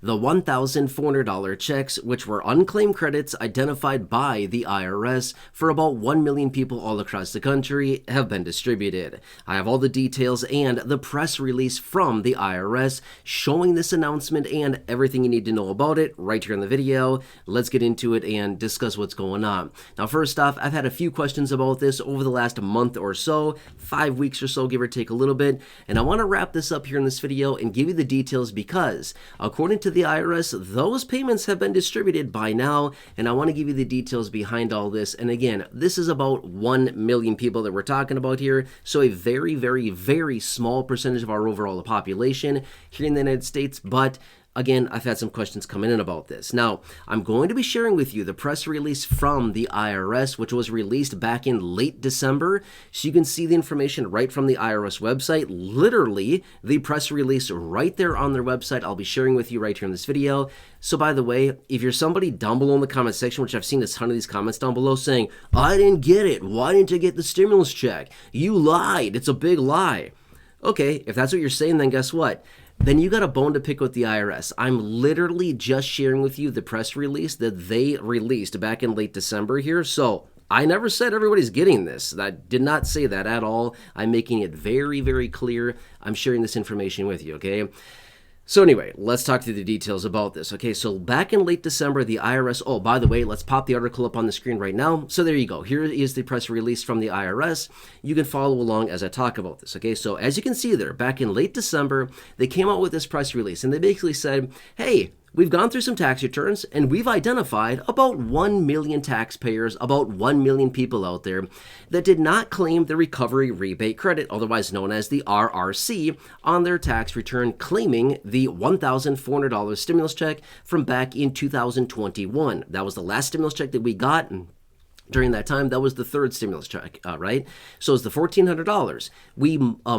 The $1,400 checks, which were unclaimed credits identified by the IRS for about 1 million people all across the country, have been distributed. I have all the details and the press release from the IRS showing this announcement and everything you need to know about it right here in the video. Let's get into it and discuss what's going on. Now, first off, I've had a few questions about this over the last month or so, 5 weeks or so, give or take a little bit, and I want to wrap this up here in this video and give you the details because, according to the IRS, those payments have been distributed by now, and I want to give you the details behind all this. And again, this is about 1 million people that we're talking about here, so a very, very, very small percentage of our overall population here in the United States, but again, I've had some questions coming in about this. Now, I'm going to be sharing with you the press release from the IRS, which was released back in late December. So you can see the information right from the IRS website, literally the press release right there on their website. I'll be sharing with you right here in this video. So by the way, if you're somebody down below in the comment section, which I've seen a ton of these comments down below saying, I didn't get it. Why didn't I get the stimulus check? You lied. It's a big lie. Okay, if that's what you're saying, then guess what? Then you got a bone to pick with the IRS. I'm literally just sharing with you the press release that they released back in late December here. So I never said everybody's getting this. I did not say that at all. I'm making it very, very clear. I'm sharing this information with you, okay? So anyway, let's talk through the details about this. Okay, so back in late December, the IRS, oh, by the way, let's pop the article up on the screen right now. So there you go. Here is the press release from the IRS. You can follow along as I talk about this. Okay, so as you can see there, back in late December, they came out with this press release and they basically said, hey, we've gone through some tax returns and we've identified about 1 million taxpayers, about 1 million people out there that did not claim the recovery rebate credit, otherwise known as the RRC, on their tax return, claiming the $1,400 stimulus check from back in 2021. That was the last stimulus check that we got. And during that time, that was the third stimulus check, right? So it's the $1,400.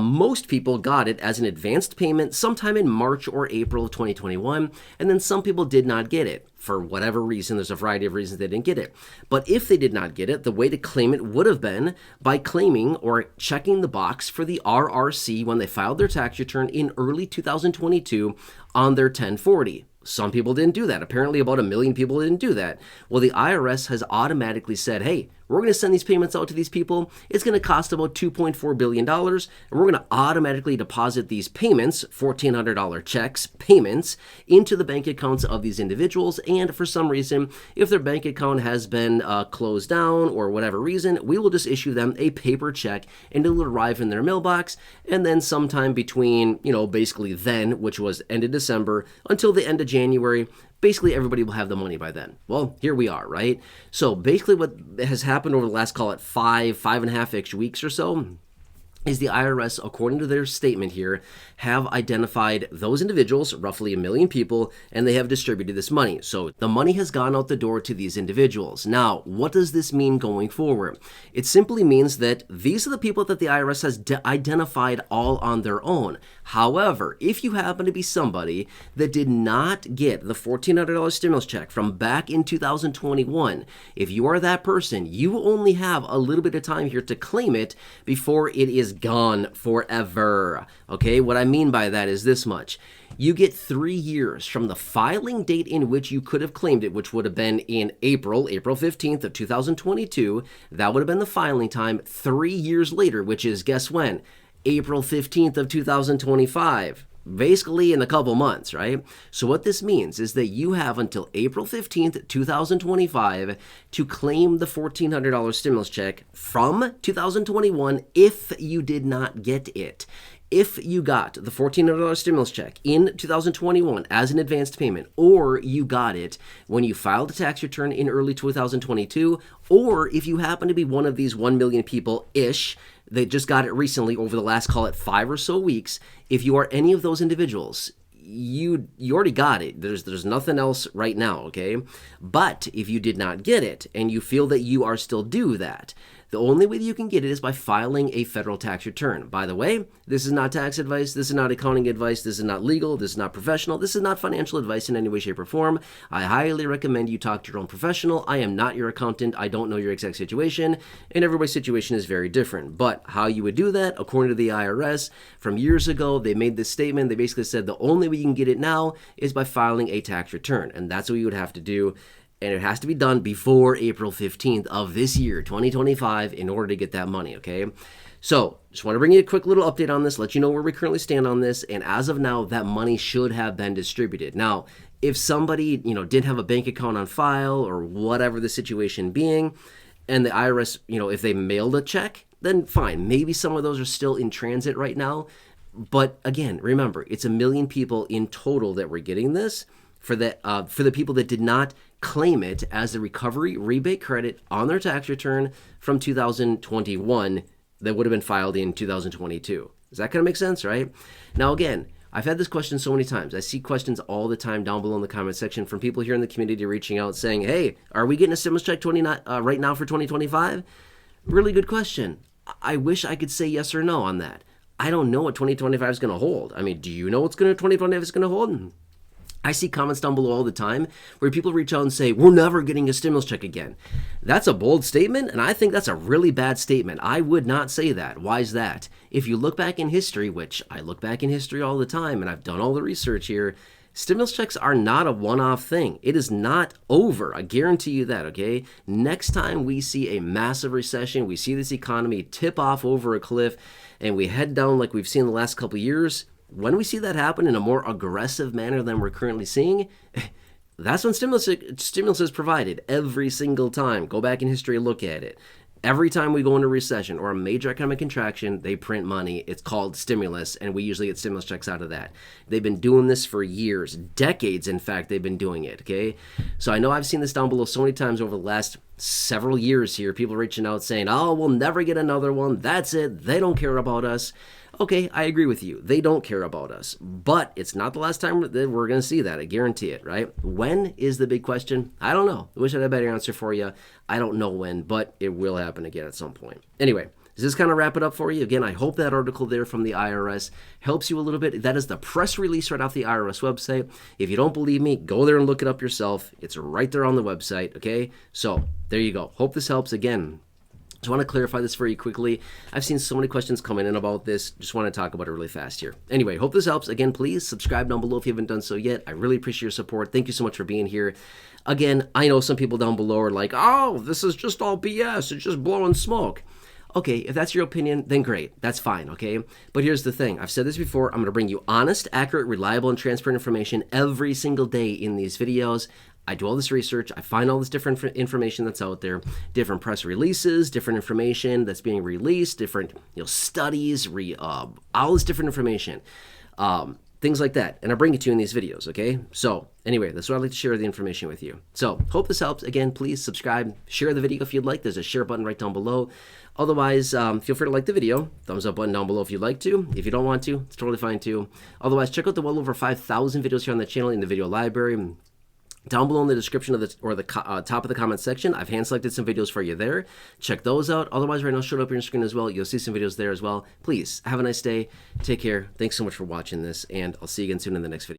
Most people got it as an advanced payment sometime in March or April of 2021, and then some people did not get it. For whatever reason, there's a variety of reasons they didn't get it. But if they did not get it, the way to claim it would have been by claiming or checking the box for the RRC when they filed their tax return in early 2022 on their 1040. Some people didn't do that. Apparently about 1 million people didn't do that. Well, the IRS has automatically said, hey, we're going to send these payments out to these people. It's going to cost about $2.4 billion, and we're going to automatically deposit these payments, $1,400 checks, payments, into the bank accounts of these individuals. And for some reason, if their bank account has been closed down or whatever reason, we will just issue them a paper check, and it will arrive in their mailbox. And then sometime between, basically then, which was end of December, until the end of January, basically everybody will have the money by then. Well, here we are, right? So basically what has happened over the last, call it 5.5-ish weeks or so, is the IRS, according to their statement here, have identified those individuals, roughly 1 million people, and they have distributed this money. So the money has gone out the door to these individuals. Now, what does this mean going forward? It simply means that these are the people that the IRS has identified all on their own. However, if you happen to be somebody that did not get the $1,400 stimulus check from back in 2021, if you are that person, you only have a little bit of time here to claim it before it is gone forever. Okay, what I mean by that is this much. You get 3 years from the filing date in which you could have claimed it, which would have been in April 15th of 2022. That would have been the filing time. 3 years later, which is, guess when? April 15th of 2025. Basically in a couple months, right? So what this means is that you have until April 15th, 2025 to claim the $1,400 stimulus check from 2021 if you did not get it. If you got the $1,400 stimulus check in 2021 as an advanced payment, or you got it when you filed a tax return in early 2022, or if you happen to be one of these 1 million people-ish that just got it recently over the last, call it 5 or so weeks, if you are any of those individuals, you already got it. There's nothing else right now, okay? But if you did not get it and you feel that you are still due that, The only way that you can get it is by filing a federal tax return. By the way, this is not tax advice. This is not accounting advice. This is not legal. This is not professional. This is not financial advice in any way, shape, or form. I highly recommend you talk to your own professional. I am not your accountant. I don't know your exact situation, and everybody's situation is very different. But how you would do that, according to the IRS, from years ago, they made this statement. They basically said the only way you can get it now is by filing a tax return, and that's what you would have to do. And it has to be done before April 15th of this year, 2025, in order to get that money, okay? So, just want to bring you a quick little update on this, let you know where we currently stand on this, and as of now, that money should have been distributed. Now, if somebody, didn't have a bank account on file or whatever the situation being, and the IRS, if they mailed a check, then fine. Maybe some of those are still in transit right now. But again, remember, it's 1 million people in total that were getting this. For the people that did not claim it as a recovery rebate credit on their tax return from 2021 that would have been filed in 2022. Does that kind of make sense, right? Now, again, I've had this question so many times. I see questions all the time down below in the comment section from people here in the community reaching out saying, hey, are we getting a stimulus check right now for 2025? Really good question. I wish I could say yes or no on that. I don't know what 2025 is going to hold. I mean, do you know what 2025 is going to hold? I see comments down below all the time where people reach out and say, we're never getting a stimulus check again. That's a bold statement, and I think that's a really bad statement. I would not say that. Why is that? If you look back in history, which I look back in history all the time, and I've done all the research here, stimulus checks are not a one-off thing. It is not over. I guarantee you that, okay? Next time we see a massive recession, we see this economy tip off over a cliff, and we head down like we've seen the last couple of years, when we see that happen in a more aggressive manner than we're currently seeing, that's when stimulus is provided every single time. Go back in history and look at it. Every time we go into recession or a major economic contraction, they print money. It's called stimulus, and we usually get stimulus checks out of that. They've been doing this for years, decades, in fact, they've been doing it, okay? So I know I've seen this down below so many times over the last several years here, people reaching out saying, oh, we'll never get another one. That's it. They don't care about us. Okay, I agree with you. They don't care about us. But it's not the last time that we're going to see that. I guarantee it, right? When is the big question? I don't know. I wish I had a better answer for you. I don't know when, but it will happen again at some point. Anyway, does this kind of wrap it up for you? Again, I hope that article there from the IRS helps you a little bit. That is the press release right off the IRS website. If you don't believe me, go there and look it up yourself. It's right there on the website, okay? So there you go. Hope this helps. Again, just want to clarify this for you quickly. I've seen so many questions coming in about this. Just want to talk about it really fast here. Anyway, hope this helps. Again, please subscribe down below if you haven't done so yet. I really appreciate your support. Thank you so much for being here. Again, I know some people down below are like, oh, this is just all BS. It's just blowing smoke. Okay, if that's your opinion, then great. That's fine, okay? But here's the thing. I've said this before. I'm going to bring you honest, accurate, reliable, and transparent information every single day in these videos. I do all this research. I find all this different information that's out there, different press releases, different information that's being released, different studies, all this different information, things like that. And I bring it to you in these videos, okay? So anyway, that's what I'd like to share the information with you. So hope this helps. Again, please subscribe, share the video if you'd like. There's a share button right down below. Otherwise, feel free to like the video. Thumbs up button down below if you'd like to. If you don't want to, it's totally fine too. Otherwise, check out the well over 5,000 videos here on the channel in the video library. Down below in the description of the top of the comment section, I've hand selected some videos for you there. Check those out. Otherwise, right now, show it up on your screen as well. You'll see some videos there as well. Please have a nice day. Take care. Thanks so much for watching this, and I'll see you again soon in the next video.